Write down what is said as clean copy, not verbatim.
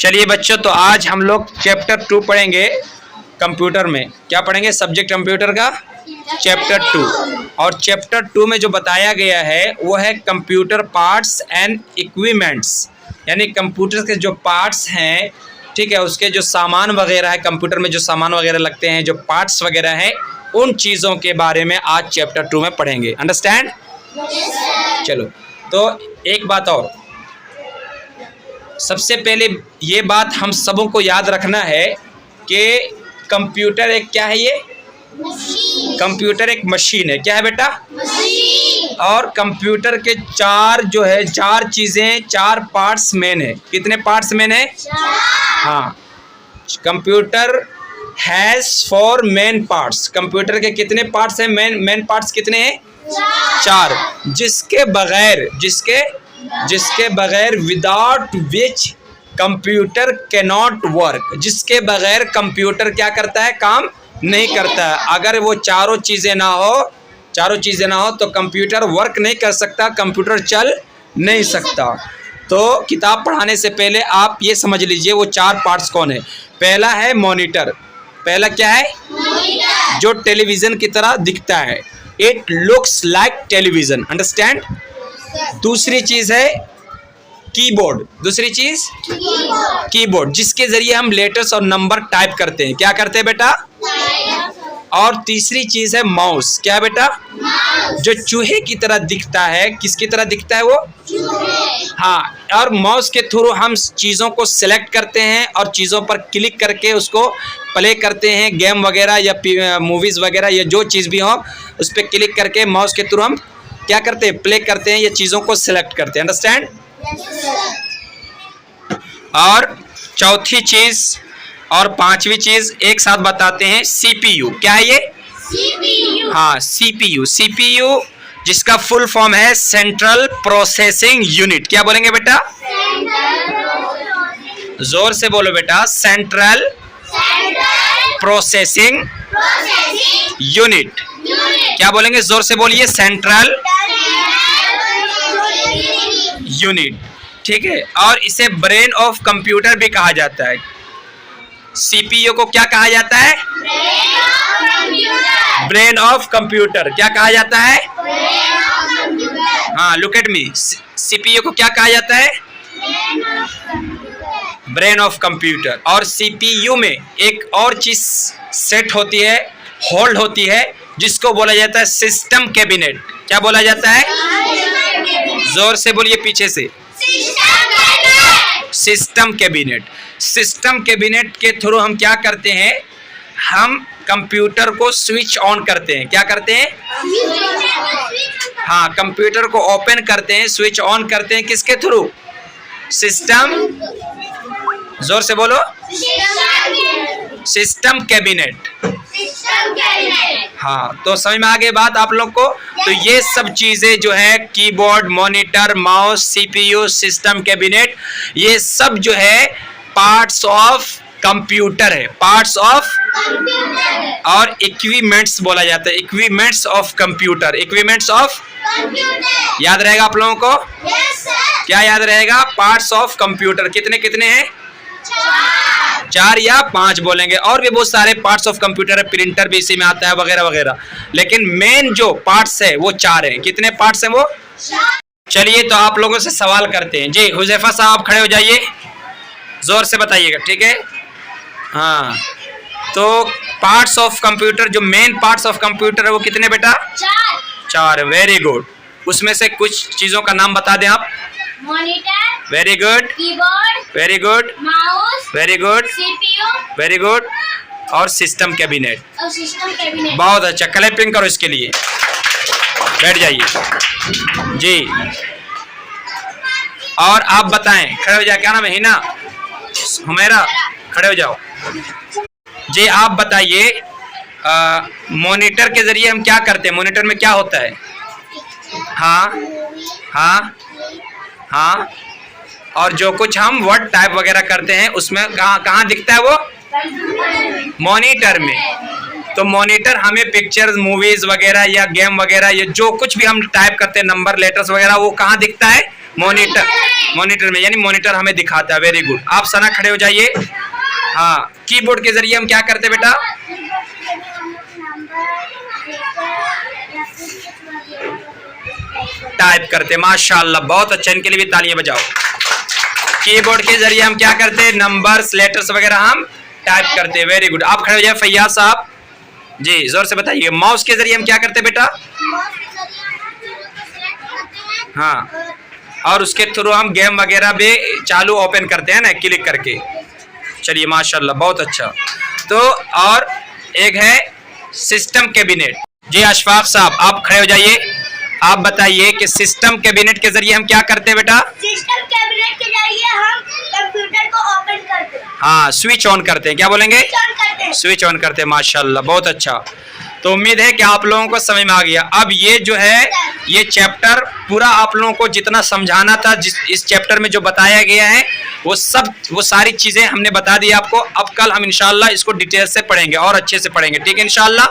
चलिए बच्चों, तो आज हम लोग चैप्टर 2 पढ़ेंगे कंप्यूटर में। क्या पढ़ेंगे? सब्जेक्ट कंप्यूटर का चैप्टर 2। और चैप्टर 2 में जो बताया गया है वो है कंप्यूटर पार्ट्स एंड इक्विपमेंट्स, यानी कंप्यूटर के जो पार्ट्स हैं, ठीक है, उसके जो सामान वगैरह है, कंप्यूटर में जो सामान वगैरह लगते हैं, जो पार्ट्स वगैरह हैं, उन चीज़ों के बारे में आज चैप्टर 2 में पढ़ेंगे। अंडरस्टैंड? चलो, तो एक बात और, सबसे पहले ये बात हम सबों को याद रखना है कि कंप्यूटर एक क्या है? ये कंप्यूटर एक मशीन है। क्या है बेटा? मशीन। और कंप्यूटर के चार चीज़ें, 4 पार्ट्स मेन है। कितने पार्ट्स मेन है? 4। हाँ, computer has 4 main parts. Computer के कितने पार्ट्स हैं? मेन पार्ट्स कितने हैं? 4। जिसके बगैर without which computer cannot work, जिसके बगैर कंप्यूटर क्या करता है? काम नहीं करता है। अगर वो चारों चीज़ें ना हो तो कंप्यूटर वर्क नहीं कर सकता, कंप्यूटर चल नहीं सकता। तो किताब पढ़ाने से पहले आप ये समझ लीजिए वो 4 पार्ट्स कौन है। पहला है मॉनिटर। पहला क्या है? मॉनिटर। जो टेलीविज़न की तरह दिखता है, it looks like television. Understand? दूसरी चीज़ है कीबोर्ड। दूसरी चीज़ कीबोर्ड, जिसके ज़रिए हम लेटर्स और नंबर टाइप करते हैं। क्या करते हैं बेटा? और तीसरी चीज़ है माउस। क्या बेटा? जो चूहे की तरह दिखता है। किसकी तरह दिखता है वो? हाँ, और माउस के थ्रू हम चीज़ों को सिलेक्ट करते हैं और चीज़ों पर क्लिक करके उसको प्ले करते हैं। गेम वगैरह या मूवीज़ वगैरह या जो चीज़ भी हो, उस पर क्लिक करके माउस के थ्रू हम क्या करते हैं? प्ले करते हैं या चीज़ों को सिलेक्ट करते हैं। अंडरस्टैंड? और चौथी चीज़ और 5वीं चीज़ एक साथ बताते हैं, CPU। क्या है ये? CPU। हाँ, CPU जिसका फुल फॉर्म है सेंट्रल प्रोसेसिंग यूनिट। क्या बोलेंगे बेटा? जोर से बोलो बेटा। Central processing unit. क्या बोलेंगे? जोर से बोलिए। सेंट्रल यूनिट, ठीक है। और इसे ब्रेन ऑफ कंप्यूटर भी कहा जाता है। CPU को क्या कहा जाता है? Brain of computer. क्या कहा जाता है? हाँ, लुक एट मी। CPU को क्या कहा जाता है? Brain of computer. और CPU में एक और चीज सेट होती है, होल्ड होती है, जिसको बोला जाता है सिस्टम कैबिनेट। क्या बोला जाता है? जोर से बोलिए पीछे से। System cabinet. सिस्टम कैबिनेट के थ्रू हम क्या करते हैं? हम कंप्यूटर को स्विच ऑन करते हैं। क्या करते हैं? हाँ, कंप्यूटर को ओपन करते हैं, स्विच ऑन करते हैं। किसके थ्रू? सिस्टम। जोर से बोलो। System cabinet. हाँ, तो समझ में आ गई बात आप लोग को? तो ये सब चीजें जो है, keyboard, monitor, mouse, CPU, system cabinet, ये सब जो है पार्ट्स ऑफ कंप्यूटर है। पार्ट्स ऑफ और इक्विपमेंट्स बोला जाता है। Equipments of computer. Equipments of याद रहेगा आप लोगों को? क्या याद रहेगा? पार्ट्स ऑफ कंप्यूटर कितने कितने हैं? 4 या 5 बोलेंगे। और भी बहुत सारे पार्ट्स ऑफ कंप्यूटर है, प्रिंटर भी इसी में आता है वगैरह वगैरह, लेकिन मेन जो पार्ट्स है वो 4 हैं। कितने पार्ट्स हैं वो? चलिए, तो आप लोगों से सवाल करते हैं जी। हुजैफा साहब खड़े हो जाइए, जोर से बताइएगा, ठीक है? हाँ, तो पार्ट्स ऑफ कंप्यूटर, जो मेन पार्ट्स ऑफ कंप्यूटर है वो कितने बेटा? 4। Very good. उसमें से कुछ चीजों का नाम बता दें आप। Monitor. Very good. Keyboard. Very good. Mouse. Very good. CPU। Very good. और सिस्टम कैबिनेट। बहुत अच्छा, क्लैपिंग करो इसके लिए। बैठ जाइए जी। और आप बताएं, खड़े हो जाए। क्या नाम है? हिना, हुमैरा, खड़े हो जाओ जी। आप बताइए, मॉनिटर के जरिए हम क्या करते हैं? मॉनिटर में क्या होता है? हाँ, और जो कुछ हम वर्ड टाइप वगैरह करते हैं उसमें कहाँ दिखता है वो? मॉनिटर में। तो मॉनिटर हमें पिक्चर्स, मूवीज वगैरह या गेम वगैरह या जो कुछ भी हम टाइप करते हैं, नंबर, लेटर्स वगैरह, वो कहाँ दिखता है? मॉनिटर में, यानी मॉनिटर हमें दिखाता है। Very good. आप सना खड़े हो जाइए। हाँ, कीबोर्ड के जरिए हम क्या करते बेटा? टाइप करते। माशाल्लाह, बहुत अच्छा, इनके लिए भी तालियां बजाओ। कीबोर्ड के जरिए हम क्या करते हैं? नंबर्स, लेटर्स वगैरह हम टाइप करते हैं। Very good. आप खड़े हो जाए फैयाज साहब जी, जोर से बताइए। माउस के जरिए हम क्या करते हैं बेटा? हाँ, और उसके थ्रू हम गेम वगैरह भी चालू ओपन करते हैं ना, क्लिक करके। चलिए माशाल्लाह, बहुत अच्छा। तो और एक है सिस्टम कैबिनेट। जी अशफाक साहब, आप खड़े हो जाइए। आप बताइए कि सिस्टम कैबिनेट के जरिए हम क्या करते हैं बेटा? सिस्टम कैबिनेट के जरिए हम कंप्यूटर को ओपन करते हैं। हाँ, स्विच ऑन करते हैं। क्या बोलेंगे? स्विच ऑन करते हैं। माशाल्लाह, बहुत अच्छा। तो उम्मीद है कि आप लोगों को समझ में आ गया। अब ये जो है, ये चैप्टर पूरा आप लोगों को जितना समझाना था, जिस इस चैप्टर में जो बताया गया है, वो सारी चीजें हमने बता दी आपको। अब कल हम इंशाल्लाह इसको डिटेल से पढ़ेंगे और अच्छे से पढ़ेंगे। ठीक है इंशाल्लाह।